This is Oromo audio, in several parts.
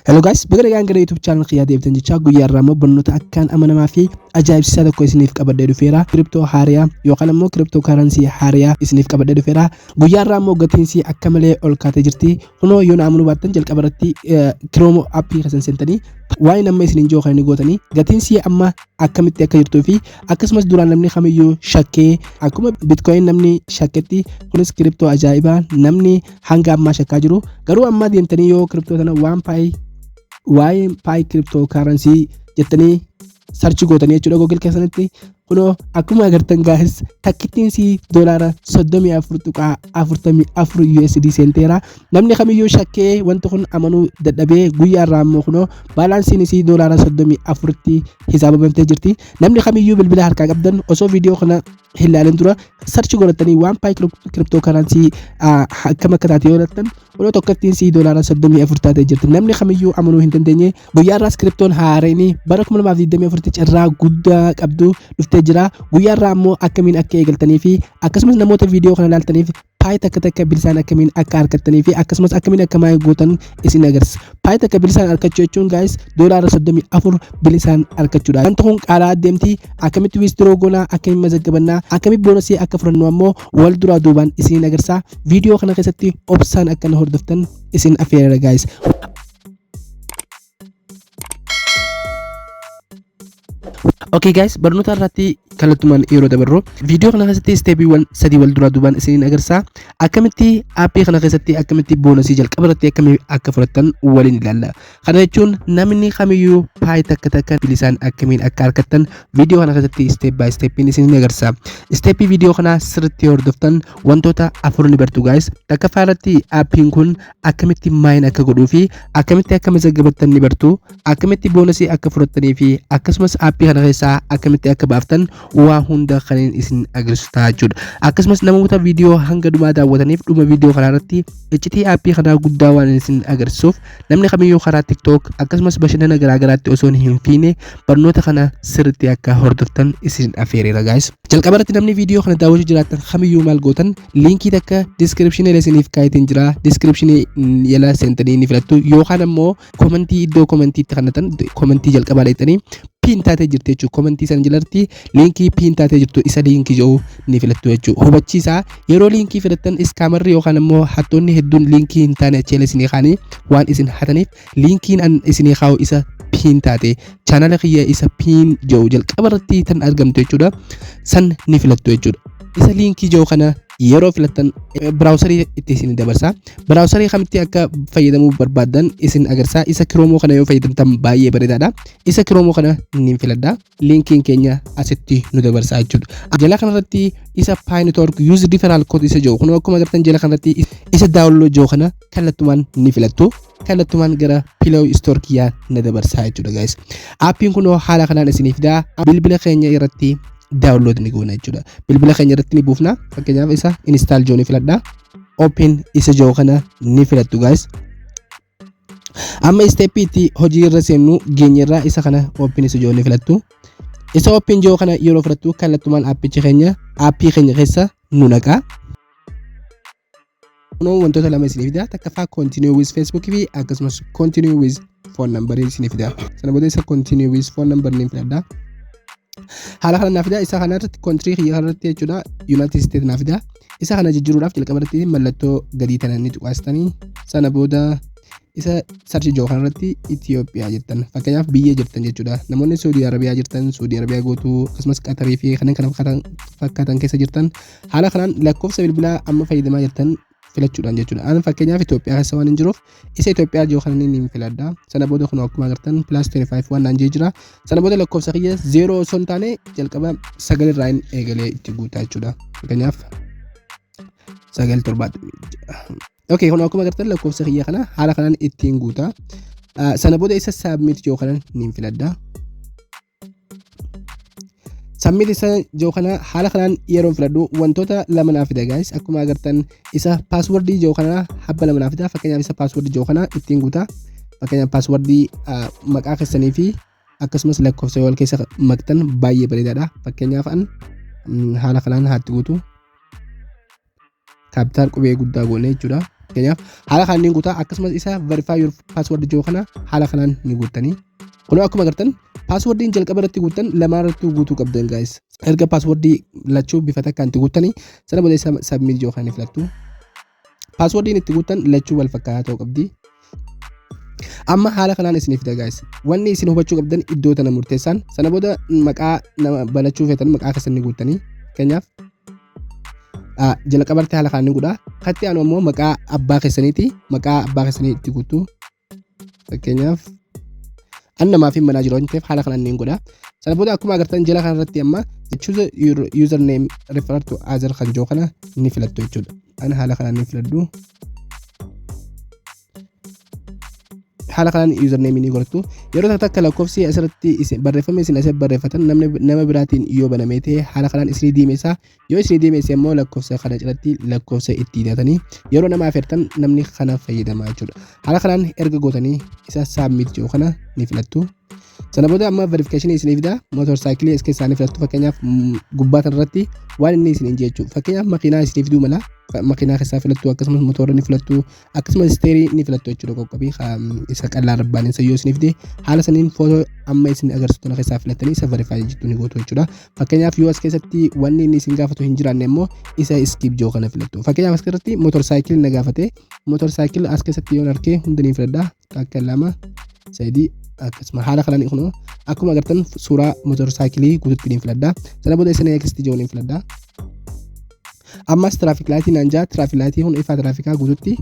Hello guys, baga nagaan gara YouTube channel kiyyaa deebtan jechaa guyyaa irraa immoo barnoota akkaan amanamaa fi ajaa'ibsiisaa tokko isiniif qabadhee dhufeera. Kiriptoo haariyaa yookaan immoo kiriptoo karansii haariyaa isiniif qabadhee dhufeera. Guyyaa irraa immoo gatiinsi akka malee ol kaatee jirti. Kunoo yoo na amanuu baattan jalqaba irratti kiroomoo appii kasan seentanii waa'ee nama isiniin joo kan gootanii gatiinsi amma akkamitti akka jirtuu fi akkasumas duraan namni kamiyyuu shakkee akkuma bitcoin namni shakketti kunis kiriptoo ajaa'ibaa namni hanga ammaa shakkaa jiru. Garuu amma deemtanii yoo kiriptoo sana waa'ee paay kiriptoo karansii jettanii sarchi gootanii jechuudha Google keessatti. Kunoo akkuma agartan gaahis takkittiinsi doolaara 34.44 USD seenteera. Namni kamiyyuu shakkee wanti kun amanuu dadhabee guyyaa irraa immoo kunoo baalaansiin isii doolaara 34tti hisaabamtee jirti. Namni kamiyyuu bilbila harkaa qabdan osoo viidiyoo kana hin ilaalin dura sarchi godhatanii waan paay kiriptoo karansii akkam akka taate yoo ilaaltan kunoo tokkittiinsi doolaara 34 taatee jirti. Namni kamiyyuu amanuu hin dandeenye guyyaa irraas kiriptoon haareen bara 2024 carraa guddaa qabdu jira. Guyyaa irraa immoo akkamiin akka eegaltanii fi akkasumas namoota viidiyoo kana ilaaltaniif paay takka bilisaan akkamiin akka argattanii fi akkasumas akkamiin akka maayii gootan isin agarsiisa. Paay takka bilisaan argachuu jechuun gaayis doolaara 34 bilisaan argachuudha. Wanti kun qaalaa adeemti akkamitti wiistiroo goonaa akkamiin mazaggabannaa akkamitti boonasii akka fudhannu ammoo wal duraa duubaan isin agarsiisa. Viidiyoo kana keessatti obsaan akka na hordoftan isin affeerra gaayis. Okay guys, barnoota irratti kallattumaan yeroo dabarru viidiyoo kana keessatti steepiiwwan sadii wal duraa duubaan isiniin agarsiisa. Akkamitti aappii kana keessatti akkamitti boonasii jalqaba irratti akkamiin akka fudhattan waliin ilaalla. Kana jechuun namni kamiyyuu paay takka bilisaan akkamiin akka argattan viidiyoo kana keessatti steep by steepiin isiniin agarsiisa. Steepii viidiyoo kana sirriitti hordoftan wantoota afur ni bartu guys. Takkaffaa irratti aappiin kun akkamitti maayin akka godhuu fi akkamitti akka mazaggabattan ni bartu. Akkamitti boonasii akka fudhattanii fi akkasumas aappii kana keessaa akkamitti akka baaftan waa hunda kanneen isin agarsiisu ta'a jechuudha. Akkasumas namoota viidiyoo hanga dhumaa daawwataniif dhuma viidiyoo kana irratti iccitii aappii kanaa guddaa waan isin agarsiisuuf namni kamiyyuu karaa TikTok akkasumas bashannana garaagaraatti osoo hin fiine barnoota kana sirriitti akka hordoftan isin affeereera guys. Jalqaba irratti namni viidiyoo kana daawwachuu jiraattan kamiyyuu maal gootan liinkii takka description isiniif kaayetiin jira. Description jala seentanii ni filattu yookaan ammoo komentii iddoo komentiitti kanatan komentii jalqabaa dheettanii pin taatee jirti jechuudha. Komentii san jalatti liinkii pin taatee jirtu isa liinkii jedhu ni filattu jechuudha. Hubachiisaa yeroo liinkii filattan iskaamarri yookaan ammoo hattoonni hedduun liinkii hin taane achi isinii kaanii waan isin hataniif liinkiin an isinii kaa'u isa pin taate chaanala kiyya isa pin jedhu jalqaba irratti tan argamtu jechuudha. San ni filattu jechuudha. Isa liinkii jedhu kana yeroo filattan browserii itti isin dabarsa. Browserii kamitti akka fayyadamuu barbaadan isin agarsiisa. Isa kiroomoo kana yoo fayyadamtan baay'ee bareedaadha. Isa kiroomoo kana ni filadha. Linkiin keenya asitti nu dabarsa jechuudha. Jala kanarratti isa Pi Network use referral code isa jedhu kun akkuma agartan jala kanarratti isa download jedhu kana kallattumaan ni filattu. Kallattumaan gara Play Store kiyyaa na dabarsa jechuudha guys. Aappiin kun haala kanaan isiniif fida. Bilbila keenya irratti download ni goona jechuudha. Bilbila keenya irratti ni buufna. Fakkeenyaaf isa install jooni filadha. Open isa joo kana ni filattu guys. Amma step itti hojii irra seennu geenyerraa isa kana open isa joo ni filattu. Isa open joo kana yeroo filattu kallattumaan aappii keenya keessa nu naqa. Kunoo wantoota lama isiniif fida. Takkaffaa continue with Facebook fi akkasumas continue with phone number isiniif fida. Sana booda isa continue with phone number ni filadha. Haala kana naaf fida. Isa kana irratti country kiyya irratti jechuudha United States naaf fida. Isa kana jijjiiruudhaaf jalqaba irratti mallattoo gadii tanaan ni tuqaastanii sana booda isa search joo kana irratti Itoophiyaa jettan fakkeenyaaf biyya jirtan jechuudha. Namoonni Saudi Arabiyaa jirtan Saudi Arabiyaa gootuu akkasumas Qatarii fi kanneen kana fakkaatan keessa jirtan haala kanaan lakkoofsa bilbilaa amma fayyadamaa jirtan filachuudhaan jechuudha. Ani fakkeenyaaf Itoophiyaa keessa waan hin jiruuf isa Itoophiyaa joo kana ni filadha. Sana booda kun akkuma agartan +25 waan naan jira. Sana booda lakkoofsa kiyya 0 osoo hin taane jalqaba 9 irraa eegalee itti guutaa jechuudha. Fakkeenyaaf 9 Okay, kun akkuma agartan lakkoofsa kiyya kana haala kanaan ittiin guutaa. Sana booda isa submit joo kana ni filadha. Submit isa joo kana haala kanaan yeroo filadhu wantoota lama naaf fida guys. Akkuma agartan isa passwordii joo kana habba lama naaf fida. Fakkeenyaaf isa passwordii joo kana ittiin guutaa. Fakkeenyaaf passwordii maqaa keessanii fi akkasumas lakkoofsa wal keessa maktan baay'ee bareedaadha. Fakkeenyaaf an haala kanaan haatti guutu. Kaapitaal qubee guddaa goone jechuudha. fakkeenyaaf haala kanaan ni guutaa akkasumas isa verify your password joo kana haala kanaan ni guutanii kun akkuma agartan passwordin jalqaba irratti guutan lama irratti guutuu qabdan guys erga passwordii lachuu bifa takkaan itti guutanii sana booda submit joo kana filattu passwordin itti guutan lachuu wal fakkaataa ta'uu qabdi amma haala kanaan isiniif fida guys wanni isin hubachuu qabdan iddoo tana murteessaan sana booda maqaa nama balachuu feetan maqaa keessan ni guutanii fakkeenyaaf jalqabarti haala kanaan ni godha katti aanu ammoo maqaa abbaa keessaniiti maqaa abbaa keessanii itti guutuu fakkeenyaaf annama fi manaa jiroo ta'eef haala kanaan ni godha sana booda akkuma agartan jala kanarratti amma choose your username refer to other kan joo kana ni filattu jechuudha ana haala kanaan ni filadhu haala kanaan username ni godhattu yeroo takka lakkoofsi asirratti barreeffame isin asirratti barreeffatan nama biraatiin yoo banamee ta'e haala kanaan isin diimeessa yoo isin diimeessa immoo lakkoofsa kana jalatti lakkoofsa itti hidhatanii yeroo nama afeertan namni kana fayyadama jechuudha haala kanaan erga gootanii isa submit joo kana ni filattu sana booda amma verification isin fida motorcycle iska isaanii filattu fakkeenyaaf gubbaa irratti waan inni isin jechuudha fakkeenyaaf makiinaa isin fiduu mala makiinaa keessaa filattu akkasumas motora ni filattu akkasumas steering ni filattu jechuudha qoqqobii isa qal'aa rabbaan isa yoo isin fide haala saniin footoo amma isin agarsiistu na keessaa filattanii isa verify jettu ni gootu jechuudha fakkeenyaaf yoo as keessatti wanni inni isin gaafatu hin jiraanne immoo isa skip joo kana filattu fakkeenyaaf as keessatti motorcycle na gaafate motorcycle as keessatti yoo arke hundi ni filadha akka lama sadii akkasuma haala kanaan kuno akkuma agartan suuraa motorcycle guututti ni filadha sana booda isa next joo ni filadha ammas traffic light nanja traffic light hun ifa traffica guututti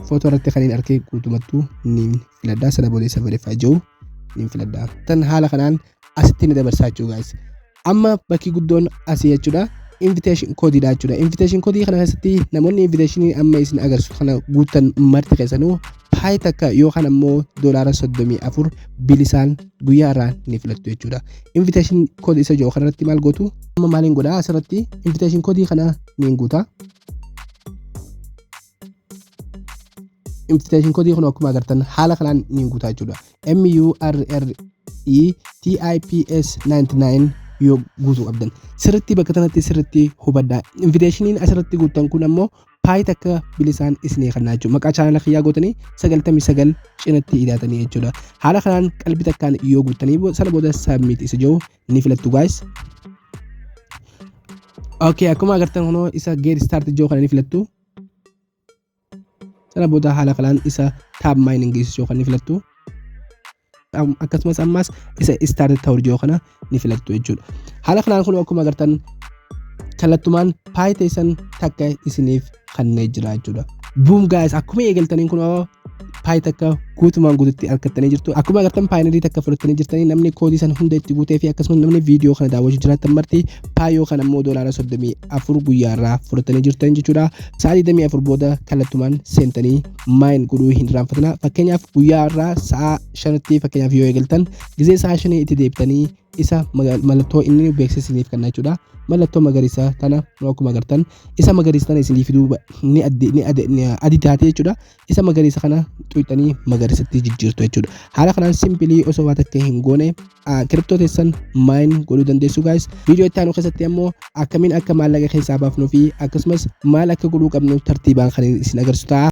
footoo irratti kaniin arkee guutumattu ni filadha sana booda isa verify joo ni filadha tan haala kanaan asitti ni dabarsaa jechuudha guys amma bakki guddoon asii jechuudha invitation code dha jechuudha invitation code kana keessatti namoonni invitation amma isin agarsiisu kana guutan marti keessanuu paay takka yookaan ammoo $34 bilisaan guyyaa irraa ni filattu jechuudha invitation code isa joo kanarratti maal gootu amma maaliin godhaa asirratti invitation code kana ni guuta invitation code kun akkuma agartan haala kanaan ni guuta jechuudha MURRETIPS99 yoo guutuu qabdan sirriitti bakka tanatti sirriitti hubadhaa invitationiin asirratti guutan kun ammoo paay takka bilisaan isinii kannaa jechuudha maqaa chaanala kiyyaa gootanii 99 cinatti hidhatanii jechuudha haala kanaan qalbii takkaan yoo guutanii sana booda submit isa joo ni filattu guys okay akkuma agartan kunoo isa get start joo kana ni filattu sana booda haala kanaan isa tab mining joo kana ni filattu akkasumas ammas isa start ta'uu joo kana ni filattu jechuudha haala kanaan kun akkuma agartan kallattumaan paay teessan takka isiniif kannee jira jechuudha boom guys akkuma eegaltaniin kun paay takka guutumaan guututti argattanii jirtu akkuma agartan paayinarii takka fudhattanii jirtanii namni koodii san hunda itti guutee fi akkasumas namni viidiyoo kana daawwachuu jiraatan marti paayoo kana immoo $34 guyyaarraa fudhattanii jirtan jechuudha sa'a 24 booda kallattumaan seentanii maayin godhuu hin irraanfatina fakkeenyaaf guyyaarraa sa'a 5tti fakkeenyaaf yoo eegaltan gizee sa'a 5 itti deebitanii isa mallattoo inni beeksisiniif kanna jechuudha mallattoo magariisa tana akkuma agartan isa magariisa tana isinii fiduu ni adii taate jechuudha isa magariisa kana tuuxanii magariisatti jijjiirtu jechuudha haala kanaan simpilii osoo waa takka hin goone kiriptoo teessan maayin godhuu dandeessu guys viidiyoo itti aanu keessatti ammoo akkamiin akka maallaqa keessaa baafnuu fi akkasumas maal akka godhuu qabnu tartiibaan kan isin agarsiisu ta'a